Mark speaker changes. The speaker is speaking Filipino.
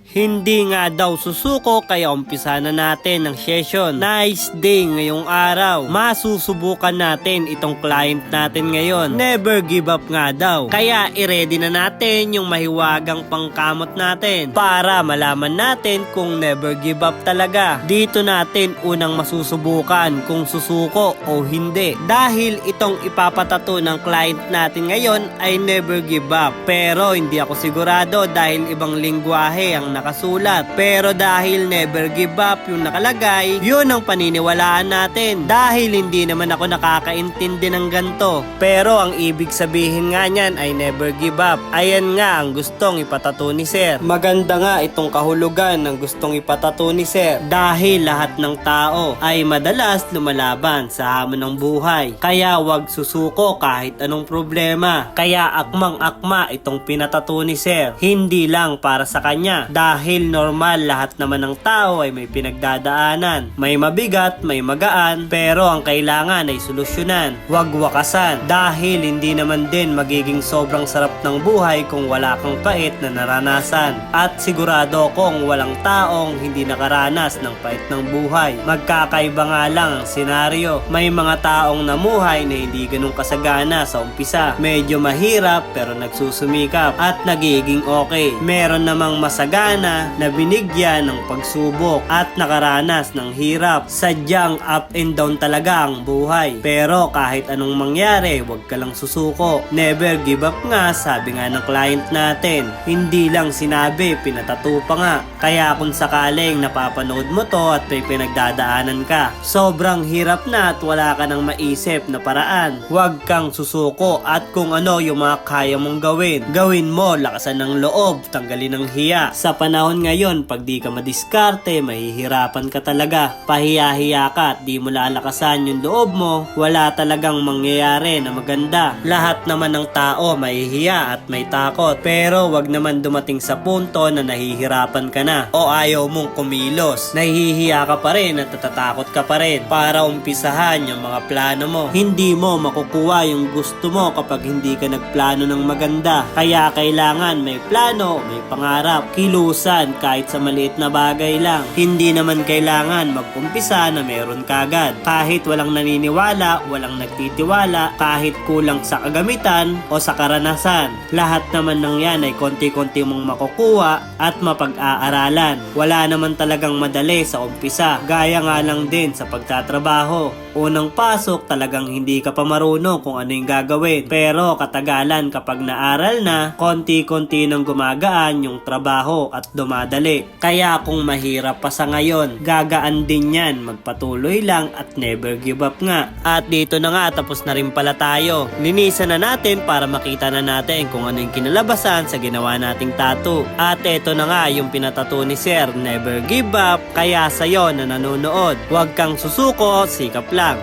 Speaker 1: Hindi nga daw susuko kaya umpisa na natin ang session. Nice day ngayong araw. Masusubukan natin itong client natin ngayon. Never give up nga daw. Kaya i-ready na natin yung mahiwagang pangkamot natin para malaman natin kung never give up talaga. Dito natin unang masusubukan kung susuko o hindi. Dahil itong ipapatato ng client natin ngayon ay never give up. Pero hindi ako sigurado dahil ibang lingwahe ang nakasulat. Pero dahil never give up yung nakalagay, yun ang paniniwalaan natin. Dahil hindi naman ako nakakaintindi ng ganto. Pero ang ibig sabihin nga niyan ay never give up. Ayan nga ang gustong ipatato ni Sir. Maganda nga itong kahulugan ng gustong ipatato ni Sir. Dahil lahat ng tao ay madalas lumalaban sa hamon ng buhay. Kaya wag susuko kahit anong problema. Kaya akmang-akma itong pinatato ni Sir. Hindi lang para sa kanya. Dahil normal lahat naman ng tao ay may pinagdadaanan. May mabigat, may magaan, pero ang kailangan ay solusyonan. Huwag wakasan dahil hindi naman din magiging sobrang sarap ng buhay kung wala kang pait na naranasan. At sigurado kong walang taong hindi nakaranas ng pait ng buhay. Magkakaiba nga lang ang senaryo. May mga taong namuhay na hindi ganun kasagana sa umpisa. Medyo mahirap pero nagsusumikap at nagiging okay. Meron namang masagana na binigyan ng pagsubok at nakaranas ng hirap. Sadyang up and down talaga ang buhay. Pero kahit anong mangyari, huwag ka lang susuko. Never give up nga, sabi nga ng client natin. Hindi lang sinabi, pinatato pa nga. Kaya kung sakaling napapanood mo to at may pinagdadaanan ka, sobrang hirap na at wala ka nang maisip na paraan. Huwag kang susuko at kung ano yung mga kaya mong gawin. Gawin mo, lakasan ng loob, tanggalin ng hiya. Sa panahon ngayon, pag di ka madiskarte, mahihirapan ka talaga. Pahiya-hiya ka at di mo lalakasan yung loob mo, wala talagang mangyayari na maganda. Lahat naman ng tao mahihiya at may takot. Pero wag naman dumating sa punto na nahihirapan ka na o ayaw mong kumilos. Nahihiya ka pa rin at natatakot ka pa rin para umpisahan yung mga plano mo. Hindi mo makukuha yung gusto mo kapag hindi ka nagplano ng maganda. Kaya kailangan may plano, may pangarap, kilusan kahit sa maliit na bagay lang. Hindi naman kailangan mag-umpisa na meron kagad. Kahit walang naniniwala, walang nagtitiwala, kahit kulang sa kagamitan o sa karanasan. Lahat naman ng yan ay konti-konti mong makukuha at mapag-aaralan. Wala naman talagang madali sa umpisa. Gaya nga lang din sa pagtatrabaho. Unang pasok talagang hindi ka pa marunong kung ano yung gagawin. Pero katagalan kapag naaral na, konti-konti nang gumagaan yung trabaho at dumadali. Kaya kung mahirap pa sa ngayon, gagaan din yan. Magpatuloy lang at never give up nga. At dito na nga, tapos na rin pala tayo. Linisan na natin para makita na natin kung ano yung kinalabasan sa ginawa nating tattoo. At eto na nga yung pinatato ni Sir, never give up. Kaya sa'yo na nanonood, huwag kang susuko, sikap lang.